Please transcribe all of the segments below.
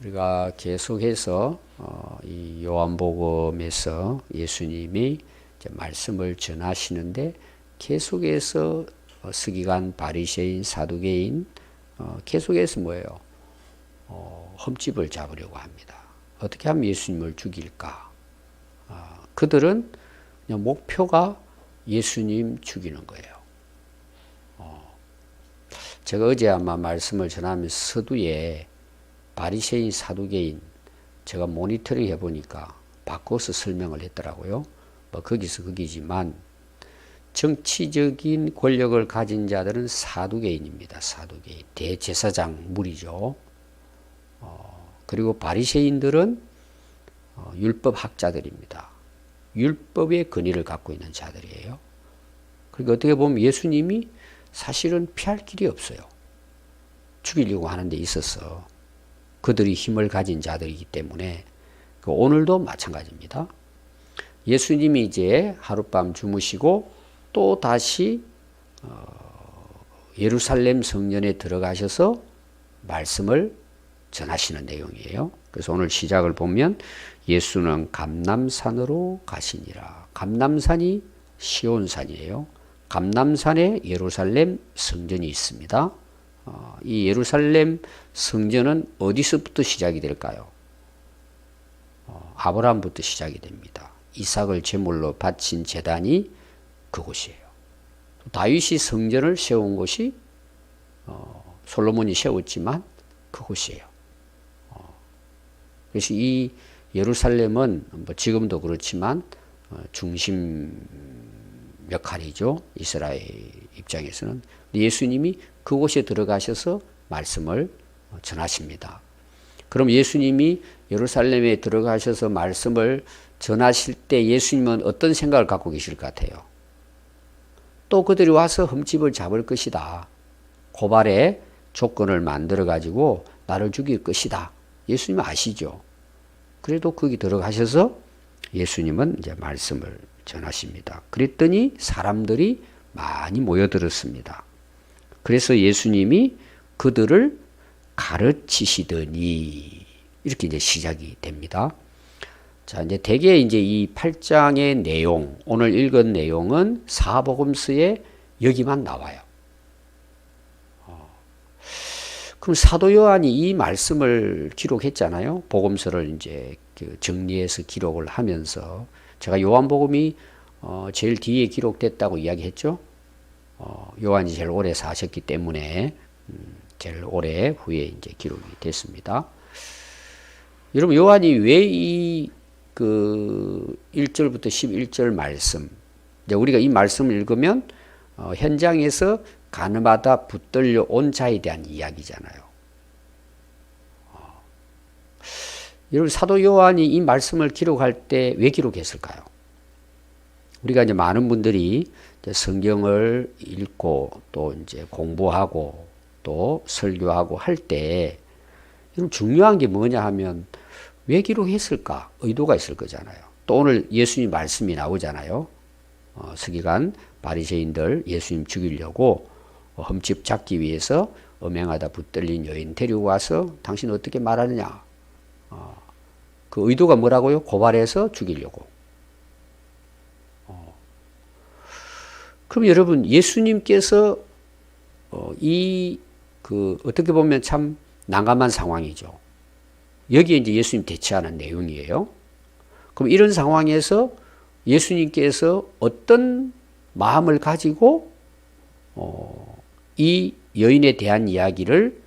우리가 계속해서 이 요한복음에서 예수님이 이제 말씀을 전하시는데 계속해서 서기관, 바리새인, 사두개인 계속해서 뭐예요? 흠집을 잡으려고 합니다. 어떻게 하면 예수님을 죽일까? 그들은 그냥 목표가 예수님 죽이는 거예요. 제가 어제 아마 말씀을 전하면서 서두에 바리새인, 사두개인 제가 모니터링 해보니까 바꿔서 설명을 했더라고요. 뭐 거기서 거기지만 정치적인 권력을 가진 자들은 사두개인입니다. 사두개인, 대제사장 무리죠. 그리고 바리새인들은 율법 학자들입니다. 율법의 권위를 갖고 있는 자들이에요. 그러니까 어떻게 보면 예수님이 사실은 피할 길이 없어요. 죽이려고 하는 데 있어서 그들이 힘을 가진 자들이기 때문에 오늘도 마찬가지입니다. 예수님이 이제 하룻밤 주무시고 또 다시 예루살렘 성전에 들어가셔서 말씀을 전하시는 내용이에요. 그래서 오늘 시작을 보면 예수는 감람산으로 가시니라. 감람산이 시온산이에요. 감람산에 예루살렘 성전이 있습니다. 이 예루살렘 성전은 어디서부터 시작이 될까요? 아브라함부터 시작이 됩니다. 이삭을 제물로 바친 제단이 그곳이에요. 다윗이 성전을 세운 곳이 솔로몬이 세웠지만 그곳이에요. 그래서 이 예루살렘은 뭐 지금도 그렇지만 중심 역할이죠. 이스라엘 입장에서는. 예수님이 그곳에 들어가셔서 말씀을 전하십니다. 그럼 예수님이 예루살렘에 들어가셔서 말씀을 전하실 때 예수님은 어떤 생각을 갖고 계실 것 같아요? 또 그들이 와서 흠집을 잡을 것이다. 고발의 조건을 만들어 가지고 나를 죽일 것이다. 예수님은 아시죠? 그래도 거기 들어가셔서 예수님은 이제 말씀을 전하십니다. 그랬더니 사람들이 많이 모여들었습니다. 그래서 예수님이 그들을 가르치시더니 이렇게 이제 시작이 됩니다. 자, 이제 대개 이제 이 8장의 내용, 오늘 읽은 내용은 사복음서에 여기만 나와요. 그럼 사도 요한이 이 말씀을 기록했잖아요. 복음서를 이제 정리해서 기록을 하면서 제가 요한복음이 제일 뒤에 기록됐다고 이야기했죠. 요한이 제일 오래 사셨기 때문에 제일 오래 후에 이제 기록이 됐습니다. 여러분 요한이 왜 이 1절부터 11절 말씀, 이제 우리가 이 말씀을 읽으면 현장에서 가늠하다 붙들려 온 자에 대한 이야기잖아요. 여러분 사도 요한이 이 말씀을 기록할 때 왜 기록했을까요? 우리가 이제 많은 분들이 이제 성경을 읽고 또 이제 공부하고 또 설교하고 할 때 중요한 게 뭐냐 하면 왜 기록했을까? 의도가 있을 거잖아요. 또 오늘 예수님 말씀이 나오잖아요. 서기관, 바리새인들 예수님 죽이려고 흠집 잡기 위해서 음행하다 붙들린 여인 데리고 와서 당신 어떻게 말하느냐? 그 의도가 뭐라고요? 고발해서 죽이려고. 그럼 여러분 예수님께서 어떻게 보면 참 난감한 상황이죠. 여기에 이제 예수님 대처하는 내용이에요. 그럼 이런 상황에서 예수님께서 어떤 마음을 가지고 이 여인에 대한 이야기를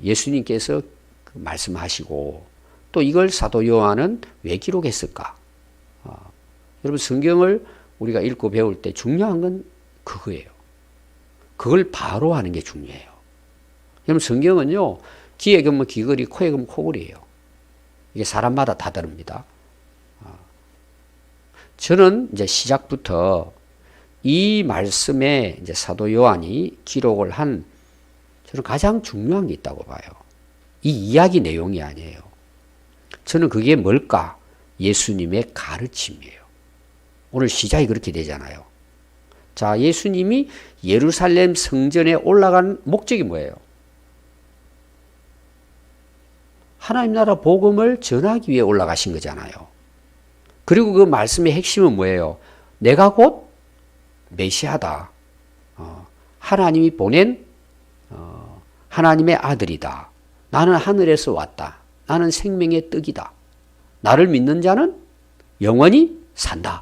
예수님께서 말씀하시고 또 이걸 사도 요한은 왜 기록했을까? 여러분 성경을 우리가 읽고 배울 때 중요한 건 그거예요. 그걸 바로 하는 게 중요해요. 여러분 성경은요. 귀에 그면 귀걸이, 코에 그면 코걸이에요. 이게 사람마다 다 다릅니다. 저는 이제 시작부터 이 말씀에 이제 사도 요한이 기록을 한 저는 가장 중요한 게 있다고 봐요. 이 이야기 내용이 아니에요. 저는 그게 뭘까? 예수님의 가르침이에요. 오늘 시작이 그렇게 되잖아요. 자, 예수님이 예루살렘 성전에 올라간 목적이 뭐예요? 하나님 나라 복음을 전하기 위해 올라가신 거잖아요. 그리고 그 말씀의 핵심은 뭐예요? 내가 곧 메시아다. 하나님이 보낸 하나님의 아들이다. 나는 하늘에서 왔다. 나는 생명의 떡이다. 나를 믿는 자는 영원히 산다.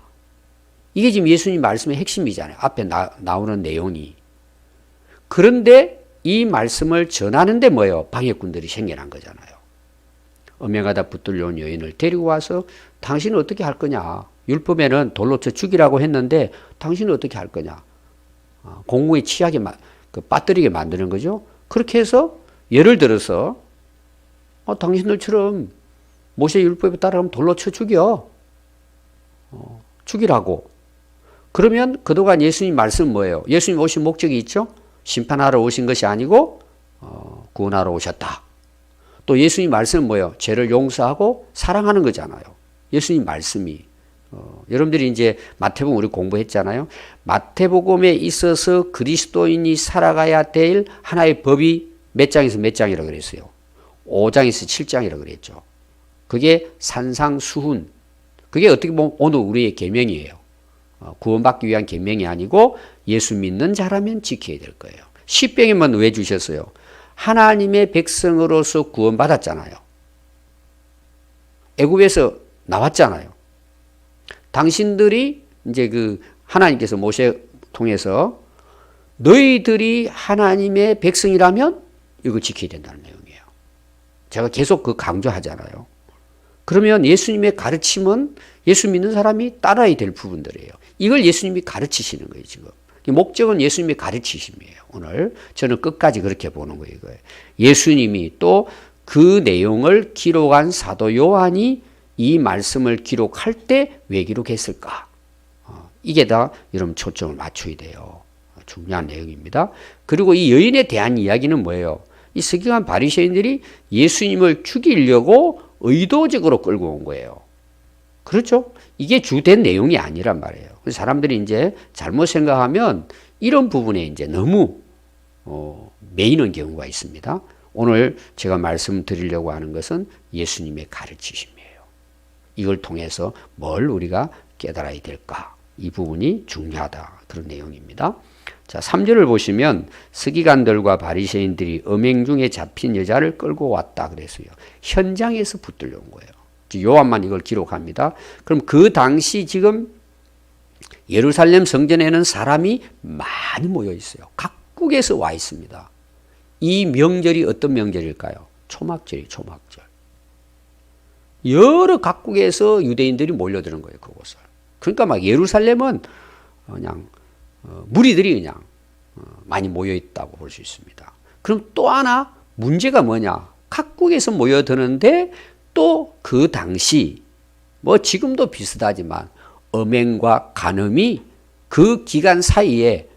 이게 지금 예수님 말씀의 핵심이잖아요. 앞에 나오는 내용이. 그런데 이 말씀을 전하는데 뭐예요? 방해꾼들이 생겨난 거잖아요. 음행하다 붙들려온 여인을 데리고 와서 당신은 어떻게 할 거냐? 율법에는 돌로 쳐 죽이라고 했는데 당신은 어떻게 할 거냐? 공공에 취하게 빠뜨리게 만드는 거죠. 그렇게 해서 예를 들어서 당신들처럼 모세 율법에 따르면 돌로 쳐 죽여. 죽이라고. 그러면 그동안 예수님 말씀은 뭐예요? 예수님 오신 목적이 있죠? 심판하러 오신 것이 아니고 구원하러 오셨다. 또 예수님 말씀은 뭐예요? 죄를 용서하고 사랑하는 거잖아요. 예수님 말씀이. 여러분들이 이제 마태복음 우리 공부했잖아요. 마태복음에 있어서 그리스도인이 살아가야 될 하나의 법이 몇 장에서 몇 장이라고 그랬어요? 5장에서 7장이라고 그랬죠. 그게 산상수훈. 그게 어떻게 보면 오늘 우리의 계명이에요. 구원받기 위한 계명이 아니고 예수 믿는 자라면 지켜야 될 거예요. 십병에만 왜 주셨어요? 하나님의 백성으로서 구원받았잖아요. 애굽에서 나왔잖아요. 당신들이 이제 하나님께서 모세 통해서 너희들이 하나님의 백성이라면 이거 지켜야 된다는 내용이에요. 제가 계속 강조하잖아요. 그러면 예수님의 가르침은 예수 믿는 사람이 따라야 될 부분들이에요. 이걸 예수님이 가르치시는 거예요, 지금. 목적은 예수님이 가르치심이에요, 오늘. 저는 끝까지 그렇게 보는 거예요, 이거예요. 예수님이 또 그 내용을 기록한 사도 요한이 이 말씀을 기록할 때 왜 기록했을까? 이게 다 여러분 초점을 맞춰야 돼요. 중요한 내용입니다. 그리고 이 여인에 대한 이야기는 뭐예요? 이 서기관 바리새인들이 예수님을 죽이려고 의도적으로 끌고 온 거예요. 그렇죠? 이게 주된 내용이 아니란 말이에요. 사람들이 이제 잘못 생각하면 이런 부분에 이제 너무 매이는 경우가 있습니다. 오늘 제가 말씀드리려고 하는 것은 예수님의 가르치심이에요. 이걸 통해서 뭘 우리가 깨달아야 될까? 이 부분이 중요하다. 그런 내용입니다. 자, 3절을 보시면 서기관들과 바리새인들이 음행 중에 잡힌 여자를 끌고 왔다 그랬어요. 현장에서 붙들려 온 거예요. 요한만 이걸 기록합니다. 그럼 그 당시 지금 예루살렘 성전에는 사람이 많이 모여 있어요. 각국에서 와 있습니다. 이 명절이 어떤 명절일까요? 초막절이 초막절. 여러 각국에서 유대인들이 몰려드는 거예요, 그곳을. 그러니까 막 예루살렘은 그냥 무리들이 그냥 많이 모여 있다고 볼 수 있습니다. 그럼 또 하나 문제가 뭐냐? 각국에서 모여드는데 또 그 당시 뭐 지금도 비슷하지만 음행과 간음이 그 기간 사이에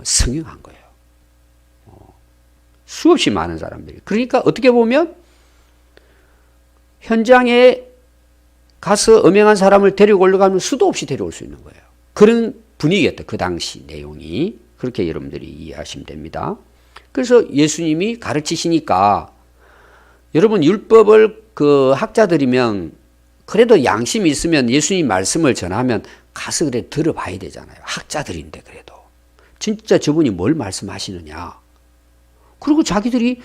성행한 거예요. 수없이 많은 사람들이. 그러니까 어떻게 보면 현장에 가서 음행한 사람을 데리고 올라가면 수도 없이 데려올 수 있는 거예요. 그런 분위기였다. 그 당시 내용이. 그렇게 여러분들이 이해하시면 됩니다. 그래서 예수님이 가르치시니까 여러분 율법을 학자들이면 그래도 양심이 있으면 예수님 말씀을 전하면 가서 그래 들어봐야 되잖아요. 학자들인데 그래도. 진짜 저분이 뭘 말씀하시느냐. 그리고 자기들이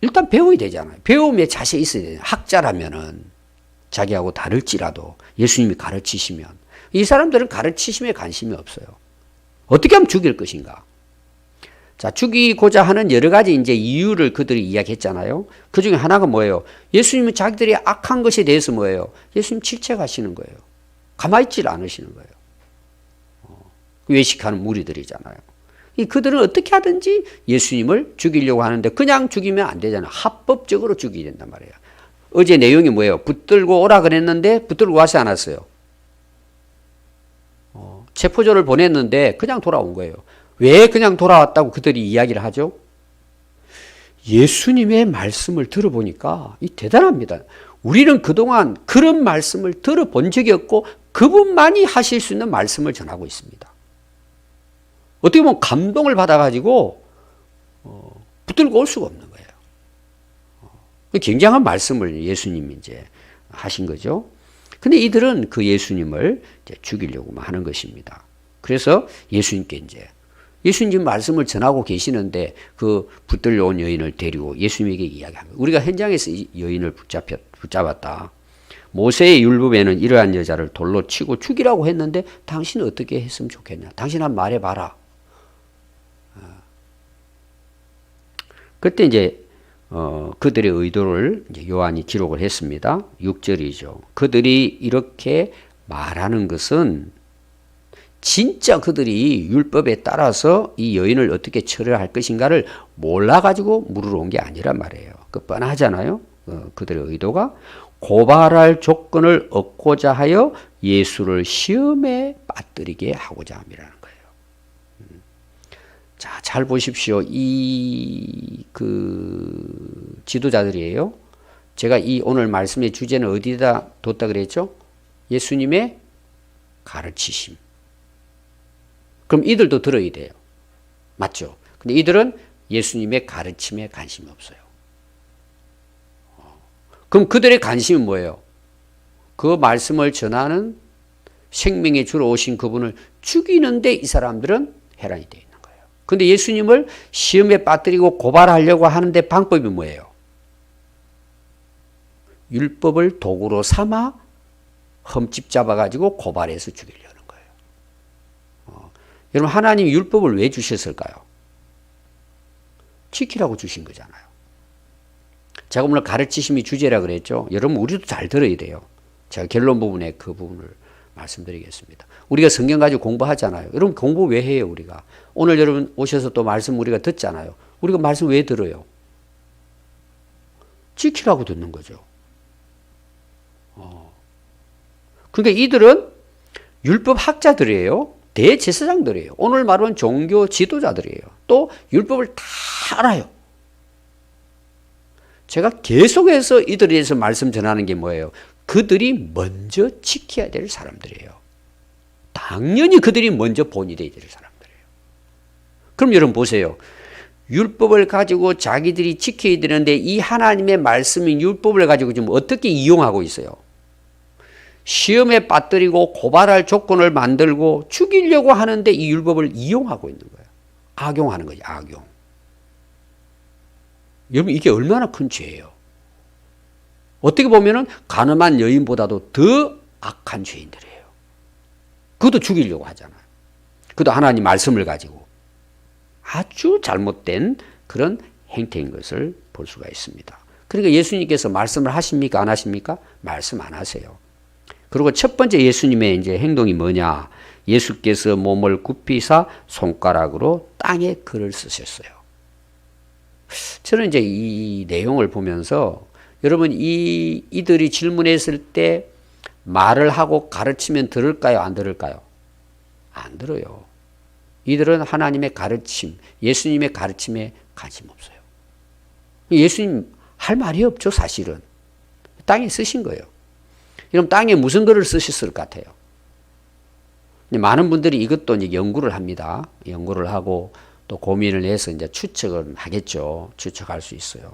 일단 배워야 되잖아요. 배움에 자신 있어야 되잖아요. 학자라면은 자기하고 다를지라도 예수님이 가르치시면. 이 사람들은 가르치심에 관심이 없어요. 어떻게 하면 죽일 것인가? 자, 죽이고자 하는 여러 가지 이제 이유를 그들이 이야기했잖아요. 그 중에 하나가 뭐예요? 예수님은 자기들이 악한 것에 대해서 뭐예요? 예수님 질책하시는 거예요. 가만히 있질 않으시는 거예요. 외식하는 무리들이잖아요. 그들은 어떻게 하든지 예수님을 죽이려고 하는데 그냥 죽이면 안 되잖아요. 합법적으로 죽여야 된단 말이에요. 어제 내용이 뭐예요? 붙들고 오라 그랬는데 붙들고 와서 안 왔어요. 체포조를 보냈는데 그냥 돌아온 거예요. 왜 그냥 돌아왔다고 그들이 이야기를 하죠? 예수님의 말씀을 들어보니까 대단합니다. 우리는 그동안 그런 말씀을 들어본 적이 없고 그분만이 하실 수 있는 말씀을 전하고 있습니다. 어떻게 보면 감동을 받아가지고 붙들고 올 수가 없는 거예요. 굉장한 말씀을 예수님이 이제 하신 거죠. 근데 이들은 그 예수님을 이제 죽이려고 하는 것입니다. 그래서 예수님께 이제 예수님 말씀을 전하고 계시는데 그 붙들려 온 여인을 데리고 예수님에게 이야기합니다. 우리가 현장에서 이 여인을 붙잡았다. 모세의 율법에는 이러한 여자를 돌로 치고 죽이라고 했는데 당신은 어떻게 했으면 좋겠냐. 당신 한번 말해봐라. 그때 이제 그들의 의도를 이제 요한이 기록을 했습니다. 6절이죠. 그들이 이렇게 말하는 것은 진짜 그들이 율법에 따라서 이 여인을 어떻게 처리할 것인가를 몰라가지고 물으러 온 게 아니란 말이에요. 그 뻔하잖아요. 그들의 의도가 고발할 조건을 얻고자 하여 예수를 시험에 빠뜨리게 하고자 함이라는 거예요. 자, 잘 보십시오. 그 지도자들이에요. 제가 이 오늘 말씀의 주제는 어디다 뒀다 그랬죠? 예수님의 가르치심. 그럼 이들도 들어야 돼요. 맞죠? 근데 이들은 예수님의 가르침에 관심이 없어요. 그럼 그들의 관심은 뭐예요? 그 말씀을 전하는 생명의 주로 오신 그분을 죽이는데 이 사람들은 해란이 되어 있는 거예요. 근데 예수님을 시험에 빠뜨리고 고발하려고 하는데 방법이 뭐예요? 율법을 도구로 삼아 흠집 잡아가지고 고발해서 죽이려는 거예요. 여러분, 하나님이 율법을 왜 주셨을까요? 지키라고 주신 거잖아요. 제가 오늘 가르치심이 주제라 그랬죠. 여러분, 우리도 잘 들어야 돼요. 제가 결론 부분에 그 부분을 말씀드리겠습니다. 우리가 성경 가지고 공부하잖아요. 여러분, 공부 왜 해요, 우리가? 오늘 여러분 오셔서 또 말씀 우리가 듣잖아요. 우리가 말씀 왜 들어요? 지키라고 듣는 거죠. 그러니까 이들은 율법 학자들이에요. 대제사장들이에요. 오늘 말하면 종교 지도자들이에요. 또 율법을 다 알아요. 제가 계속해서 이들에 대해서 말씀 전하는 게 뭐예요? 그들이 먼저 지켜야 될 사람들이에요. 당연히 그들이 먼저 본이 되어야 될 사람들이에요. 그럼 여러분 보세요. 율법을 가지고 자기들이 지켜야 되는데 이 하나님의 말씀인 율법을 가지고 지금 어떻게 이용하고 있어요? 시험에 빠뜨리고 고발할 조건을 만들고 죽이려고 하는데 이 율법을 이용하고 있는 거예요. 악용하는 거죠. 악용. 여러분, 이게 얼마나 큰 죄예요. 어떻게 보면은 가늠한 여인보다도 더 악한 죄인들이에요. 그것도 죽이려고 하잖아요. 그것도 하나님 말씀을 가지고 아주 잘못된 그런 행태인 것을 볼 수가 있습니다. 그러니까 예수님께서 말씀을 하십니까? 안 하십니까? 말씀 안 하세요. 그리고 첫 번째 예수님의 이제 행동이 뭐냐? 예수께서 몸을 굽히사 손가락으로 땅에 글을 쓰셨어요. 저는 이제 이 내용을 보면서 여러분 이들이 질문했을 때 말을 하고 가르치면 들을까요? 안 들을까요? 안 들어요. 이들은 하나님의 가르침, 예수님의 가르침에 관심 없어요. 예수님 할 말이 없죠, 사실은. 땅에 쓰신 거예요. 그럼 땅에 무슨 글을 쓰셨을 것 같아요? 많은 분들이 이것도 이제 연구를 합니다. 연구를 하고 또 고민을 해서 이제 추측을 하겠죠. 추측할 수 있어요.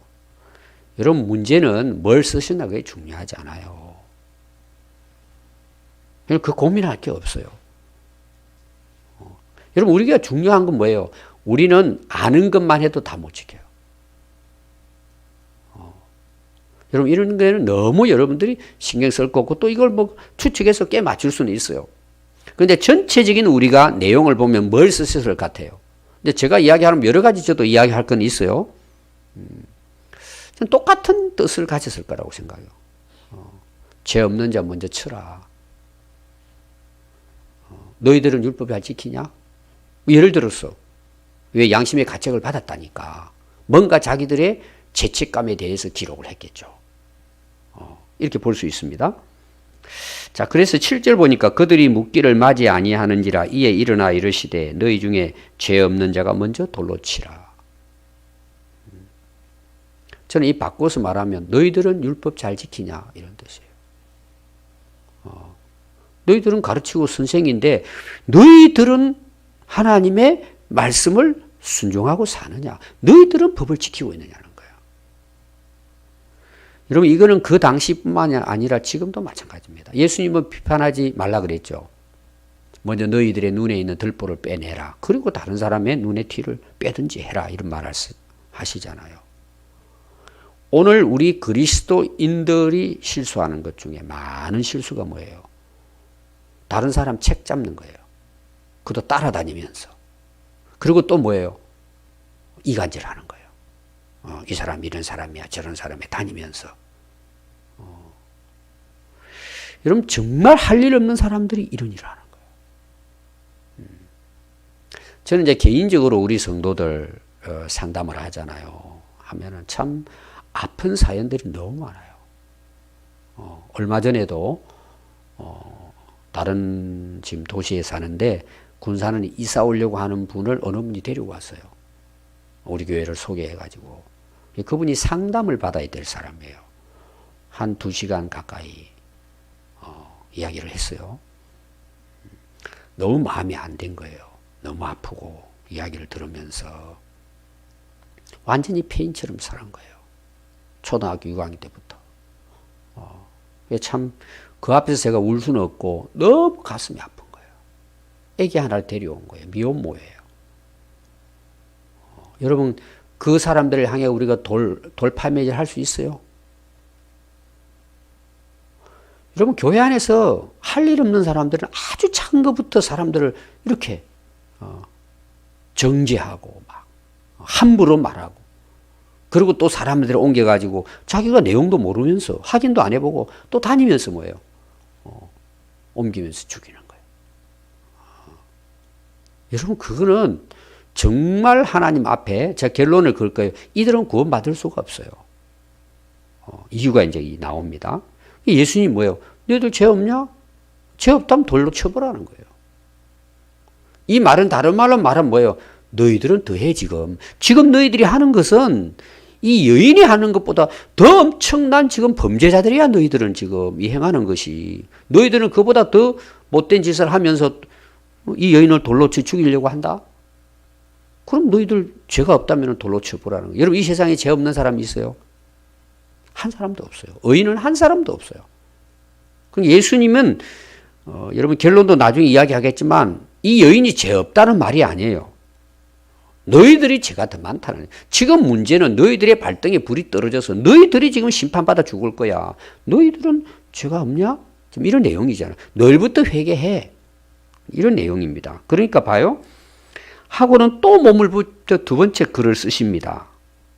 여러분, 문제는 뭘 쓰셨나 그게 중요하지 않아요. 그 고민할 게 없어요. 여러분, 우리가 중요한 건 뭐예요? 우리는 아는 것만 해도 다 못 지켜요. 여러분, 이런 거에는 너무 여러분들이 신경 쓸 거 없고 또 이걸 뭐 추측해서 꽤 맞출 수는 있어요. 그런데 전체적인 우리가 내용을 보면 뭘 쓰셨을 것 같아요? 근데 제가 이야기하면 여러 가지 저도 이야기할 건 있어요. 똑같은 뜻을 가졌을 거라고 생각해요. 죄 없는 자 먼저 쳐라. 너희들은 율법 잘 지키냐? 예를 들어서 왜 양심의 가책을 받았다니까. 뭔가 자기들의 죄책감에 대해서 기록을 했겠죠. 이렇게 볼 수 있습니다. 자, 그래서 7절 보니까 그들이 묻기를 맞이 아니하는지라 이에 일어나 이르시되 너희 중에 죄 없는 자가 먼저 돌로 치라. 저는 이 바꿔서 말하면 너희들은 율법 잘 지키냐 이런 뜻이에요. 너희들은 가르치고 선생인데 너희들은 하나님의 말씀을 순종하고 사느냐? 너희들은 법을 지키고 있느냐는 거예요. 여러분 이거는 그 당시뿐만이 아니라 지금도 마찬가지입니다. 예수님은 비판하지 말라 그랬죠. 먼저 너희들의 눈에 있는 들보를 빼내라. 그리고 다른 사람의 눈의 티를 빼든지 해라. 이런 말을 하시잖아요. 오늘 우리 그리스도인들이 실수하는 것 중에 많은 실수가 뭐예요? 다른 사람 책 잡는 거예요. 그도 따라다니면서. 그리고 또 뭐예요? 이간질하는 거예요. 이 사람 이런 사람이야 저런 사람이 다니면서. 여러분 정말 할 일 없는 사람들이 이런 일을 하는 거예요. 저는 이제 개인적으로 우리 성도들 상담을 하잖아요. 하면은 참 아픈 사연들이 너무 많아요. 얼마 전에도 다른 지금 도시에 사는데 군산에 이사 오려고 하는 분을 어느 분이 데리고 왔어요. 우리 교회를 소개해가지고. 그분이 상담을 받아야 될 사람이에요. 한 2시간 가까이 이야기를 했어요. 너무 마음이 안 된 거예요. 너무 아프고 이야기를 들으면서 완전히 폐인처럼 살은 거예요. 초등학교 6학년 때부터. 참 그 앞에서 제가 울 수는 없고 너무 가슴이 아픈 거예요. 애기 하나를 데려온 거예요. 미혼모예요. 여러분 그 사람들을 향해 우리가 돌파매질 할 수 있어요? 여러분 교회 안에서 할 일 없는 사람들은 아주 작은 것부터 사람들을 이렇게 정죄하고 막 함부로 말하고 그리고 또 사람들을 옮겨가지고 자기가 내용도 모르면서 확인도 안 해보고 또 다니면서 뭐예요? 옮기면서 죽이는 거예요. 여러분 그거는 정말 하나님 앞에 제가 결론을 그을 거예요. 이들은 구원받을 수가 없어요. 이유가 이제 나옵니다. 예수님 뭐예요? 너희들 죄 없냐? 죄 없다면 돌로 쳐보라는 거예요. 이 말은 다른 말로 말하면 뭐예요? 너희들은 더해 지금. 지금 너희들이 하는 것은 이 여인이 하는 것보다 더 엄청난 지금 범죄자들이야 너희들은 지금 이 행하는 것이. 너희들은 그보다 더 못된 짓을 하면서 이 여인을 돌로 쳐 죽이려고 한다? 그럼 너희들 죄가 없다면 돌로 쳐보라는 거예요. 여러분 이 세상에 죄 없는 사람이 있어요? 한 사람도 없어요. 의인은 한 사람도 없어요. 그럼 예수님은 여러분 결론도 나중에 이야기하겠지만 이 여인이 죄 없다는 말이 아니에요. 너희들이 죄가 더 많다는 거예요. 지금 문제는 너희들의 발등에 불이 떨어져서 너희들이 지금 심판받아 죽을 거야. 너희들은 죄가 없냐? 지금 이런 내용이잖아요. 너희부터 회개해. 이런 내용입니다. 그러니까 봐요. 하고는 또 몸을 붙여 두 번째 글을 쓰십니다.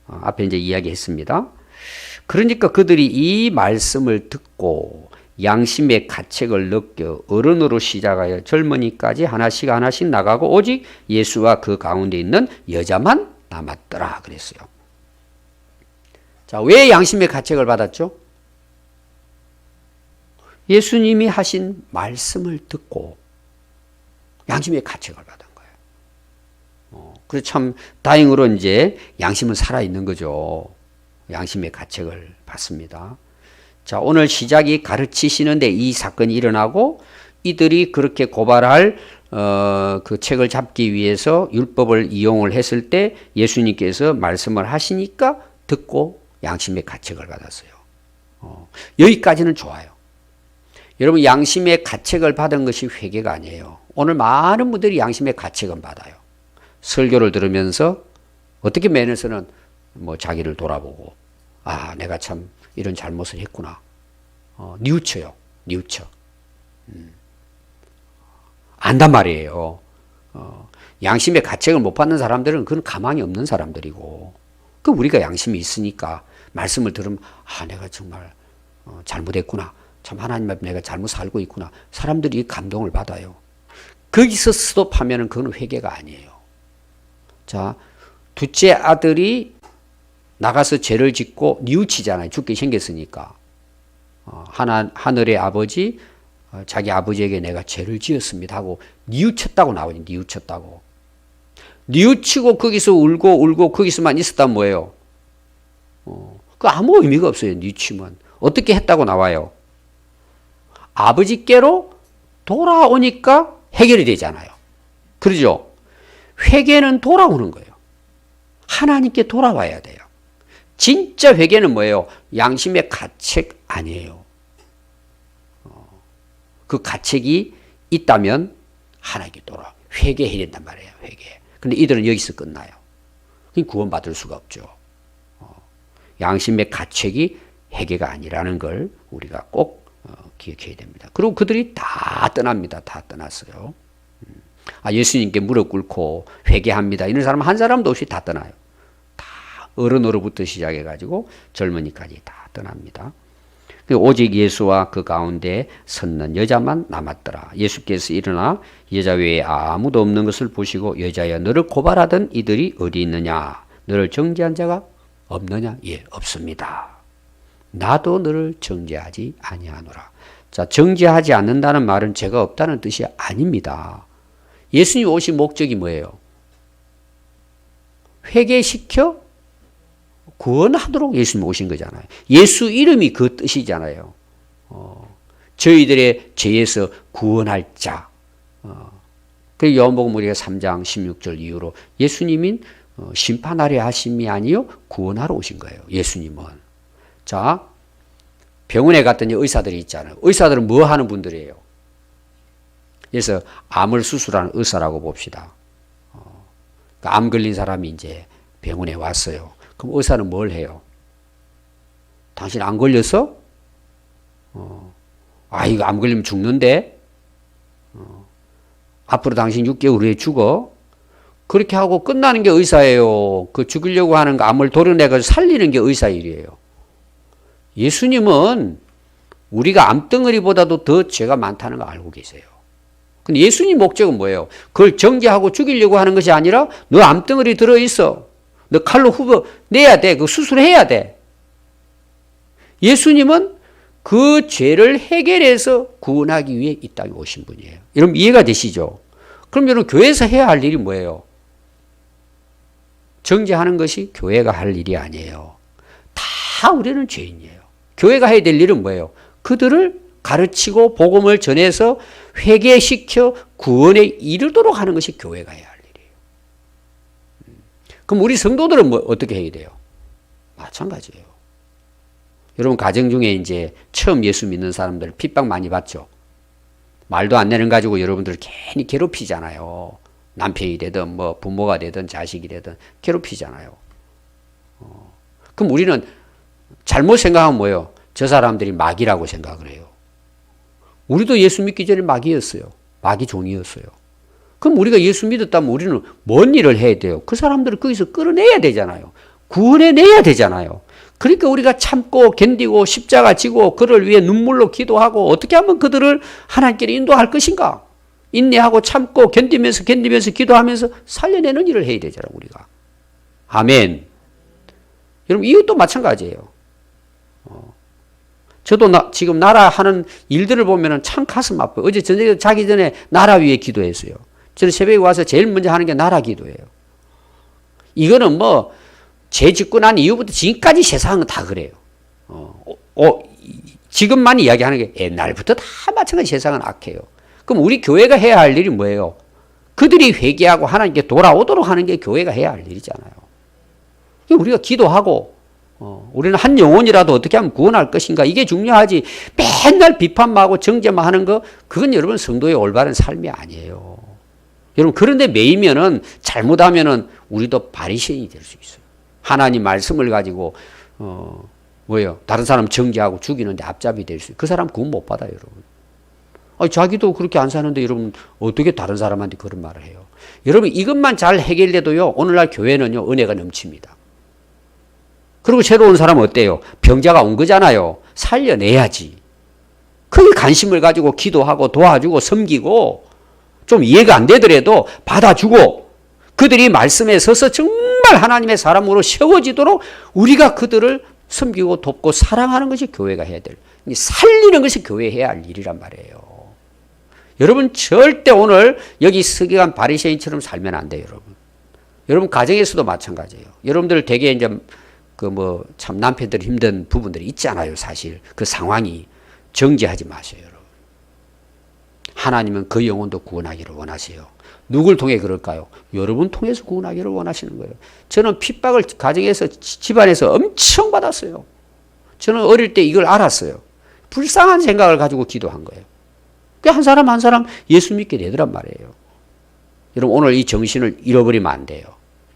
앞에 이제 이야기했습니다. 그러니까 그들이 이 말씀을 듣고 양심의 가책을 느껴 어른으로 시작하여 젊은이까지 하나씩 하나씩 나가고 오직 예수와 그 가운데 있는 여자만 남았더라 그랬어요. 자, 왜 양심의 가책을 받았죠? 예수님이 하신 말씀을 듣고 양심의 가책을 받은 거예요. 그래서 참 다행으로 이제 양심은 살아있는 거죠. 양심의 가책을 받습니다. 자, 오늘 시작이 가르치시는데 이 사건이 일어나고 이들이 그렇게 고발할 그 책을 잡기 위해서 율법을 이용을 했을 때 예수님께서 말씀을 하시니까 듣고 양심의 가책을 받았어요. 여기까지는 좋아요. 여러분 양심의 가책을 받은 것이 회개가 아니에요. 오늘 많은 분들이 양심의 가책은 받아요. 설교를 들으면서 어떻게 매너서는 뭐 자기를 돌아보고 아 내가 참 이런 잘못을 했구나. 뉘우쳐요. 뉘우쳐. 안단 말이에요. 양심의 가책을 못 받는 사람들은 그건 가망이 없는 사람들이고 그 우리가 양심이 있으니까 말씀을 들으면 아 내가 정말 잘못했구나. 참 하나님 앞에 내가 잘못 살고 있구나. 사람들이 감동을 받아요. 거기서 스톱하면 그건 회개가 아니에요. 자, 둘째 아들이 나가서 죄를 짓고 뉘우치잖아요. 죽게 생겼으니까. 하늘의 아버지, 자기 아버지에게 내가 죄를 지었습니다 하고 뉘우쳤다고 나오니 뉘우쳤다고. 뉘우치고 거기서 울고 거기서만 있었다면 뭐예요? 그 아무 의미가 없어요. 뉘우치면. 어떻게 했다고 나와요? 아버지께로 돌아오니까 해결이 되잖아요. 그러죠? 회개는 돌아오는 거예요. 하나님께 돌아와야 돼요. 진짜 회개는 뭐예요? 양심의 가책 아니에요. 그 가책이 있다면 하나님께 돌아 회개해야 된단 말이에요. 회개. 근데 이들은 여기서 끝나요. 구원받을 수가 없죠. 양심의 가책이 회개가 아니라는 걸 우리가 꼭 기억해야 됩니다. 그리고 그들이 다 떠납니다. 다 떠났어요. 예수님께 무릎 꿇고 회개합니다. 이런 사람 한 사람도 없이 다 떠나요. 다 어른으로부터 시작해가지고 젊은이까지 다 떠납니다. 오직 예수와 그 가운데 섰는 여자만 남았더라. 예수께서 일어나 여자 외에 아무도 없는 것을 보시고 여자여 너를 고발하던 이들이 어디 있느냐? 너를 정죄한 자가 없느냐? 예, 없습니다. 나도 너를 정죄하지 아니하노라. 자, 정죄하지 않는다는 말은 죄가 없다는 뜻이 아닙니다. 예수님 오신 목적이 뭐예요? 회개시켜 구원하도록 예수님 오신 거잖아요. 예수 이름이 그 뜻이잖아요. 저희들의 죄에서 구원할 자. 그 요한복음 우리가 3장 16절 이후로 예수님인 심판하려 하심이 아니요 구원하러 오신 거예요. 예수님은. 자, 병원에 갔더니 의사들이 있잖아요. 의사들은 뭐 하는 분들이에요? 그래서 암을 수술하는 의사라고 봅시다. 암 걸린 사람이 이제 병원에 왔어요. 그럼 의사는 뭘 해요? 당신 안 걸렸어? 이거 암 걸리면 죽는데? 앞으로 당신 6개월 후에 죽어? 그렇게 하고 끝나는 게 의사예요. 그 죽이려고 하는 거 암을 도려내서 살리는 게 의사 일이에요. 예수님은 우리가 암덩어리보다도 더 죄가 많다는 거 알고 계세요. 근데 예수님 목적은 뭐예요? 그걸 정죄하고 죽이려고 하는 것이 아니라 너 암덩어리 들어있어. 너 칼로 후벼 내야 돼. 그 수술해야 돼. 예수님은 그 죄를 해결해서 구원하기 위해 이 땅에 오신 분이에요. 여러분 이해가 되시죠? 그럼 여러분 교회에서 해야 할 일이 뭐예요? 정죄하는 것이 교회가 할 일이 아니에요. 다 우리는 죄인이에요. 교회가 해야 될 일은 뭐예요? 그들을 가르치고 복음을 전해서 회개시켜 구원에 이르도록 하는 것이 교회가 해야 할 일이에요. 그럼 우리 성도들은 어떻게 해야 돼요? 마찬가지예요. 여러분 가정 중에 이제 처음 예수 믿는 사람들 핍박 많이 받죠. 말도 안 되는 가지고 여러분들 괜히 괴롭히잖아요. 남편이 되든 뭐 부모가 되든 자식이 되든 괴롭히잖아요. 그럼 우리는 잘못 생각하면 뭐예요? 저 사람들이 마귀라고 생각을 해요. 우리도 예수 믿기 전에 마귀였어요. 마귀 종이었어요. 그럼 우리가 예수 믿었다면 우리는 뭔 일을 해야 돼요? 그 사람들을 거기서 끌어내야 되잖아요. 구원해내야 되잖아요. 그러니까 우리가 참고 견디고 십자가 지고 그를 위해 눈물로 기도하고 어떻게 하면 그들을 하나님께로 인도할 것인가? 인내하고 참고 견디면서 기도하면서 살려내는 일을 해야 되잖아요. 우리가. 아멘. 여러분 이것도 마찬가지예요. 저도 지금 나라 하는 일들을 보면 참 가슴 아파요. 어제 저녁에 자기 전에 나라 위에 기도했어요. 저는 새벽에 와서 제일 먼저 하는 게 나라 기도예요. 이거는 뭐 죄 짓고 난 이후부터 지금까지 세상은 다 그래요. 지금만 이야기하는 게 옛날부터 다 마찬가지 세상은 악해요. 그럼 우리 교회가 해야 할 일이 뭐예요? 그들이 회개하고 하나님께 돌아오도록 하는 게 교회가 해야 할 일이잖아요. 우리가 기도하고 우리는 한 영혼이라도 어떻게 하면 구원할 것인가 이게 중요하지 맨날 비판만 하고 정죄만 하는 거 그건 여러분 성도의 올바른 삶이 아니에요. 여러분 그런데 매이면은 잘못하면은 우리도 바리새인이 될 수 있어요. 하나님 말씀을 가지고 뭐예요? 다른 사람 정죄하고 죽이는데 앞잡이 될 수 있어요. 그 사람 구원 못 받아요, 여러분. 자기도 그렇게 안 사는데 여러분 어떻게 다른 사람한테 그런 말을 해요? 여러분 이것만 잘 해결돼도요 오늘날 교회는요 은혜가 넘칩니다. 그리고 새로 온 사람은 어때요? 병자가 온 거잖아요. 살려내야지. 그게 관심을 가지고 기도하고 도와주고 섬기고 좀 이해가 안 되더라도 받아주고 그들이 말씀에 서서 정말 하나님의 사람으로 세워지도록 우리가 그들을 섬기고 돕고 사랑하는 것이 교회가 해야 될, 살리는 것이 교회 해야 할 일이란 말이에요. 여러분 절대 오늘 여기 서기관 바리새인처럼 살면 안 돼요, 여러분. 여러분 가정에서도 마찬가지예요. 여러분들 되게 이제 참 남편들이 힘든 부분들이 있잖아요, 사실. 그 상황이 정죄하지 마세요, 여러분. 하나님은 그 영혼도 구원하기를 원하세요. 누굴 통해 그럴까요? 여러분 통해서 구원하기를 원하시는 거예요. 저는 핍박을 가정에서 집안에서 엄청 받았어요. 저는 어릴 때 이걸 알았어요. 불쌍한 생각을 가지고 기도한 거예요. 그 한 사람 한 사람 예수 믿게 되더란 말이에요. 여러분 오늘 이 정신을 잃어버리면 안 돼요.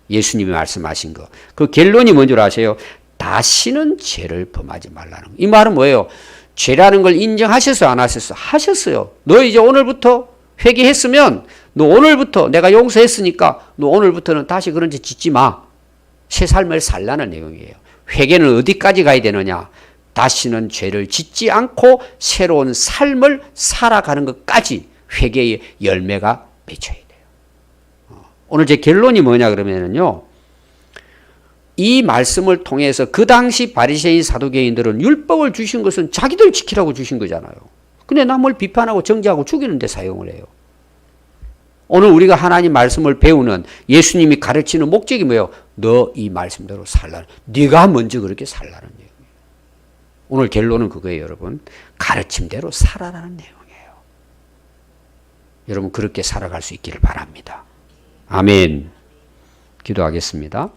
예수님이 말씀하신 거. 그 결론이 뭔 줄 아세요? 다시는 죄를 범하지 말라는 거. 이 말은 뭐예요? 죄라는 걸 인정하셨어요? 안 하셨어요? 하셨어요. 너 이제 오늘부터 회개했으면 너 오늘부터 내가 용서했으니까 너 오늘부터는 다시 그런 짓 짓지 마. 새 삶을 살라는 내용이에요. 회개는 어디까지 가야 되느냐? 다시는 죄를 짓지 않고 새로운 삶을 살아가는 것까지 회개의 열매가 맺혀야 돼요. 오늘 제 결론이 뭐냐 그러면요. 이 말씀을 통해서 그 당시 바리새인 사두개인들은 율법을 주신 것은 자기들 지키라고 주신 거잖아요. 근데 남을 비판하고 정죄하고 죽이는 데 사용을 해요. 오늘 우리가 하나님 말씀을 배우는 예수님이 가르치는 목적이 뭐예요? 너 이 말씀대로 살라는, 네가 먼저 그렇게 살라는 내용이에요. 오늘 결론은 그거예요, 여러분. 가르침대로 살아라는 내용이에요. 여러분 그렇게 살아갈 수 있기를 바랍니다. 아멘. 기도하겠습니다.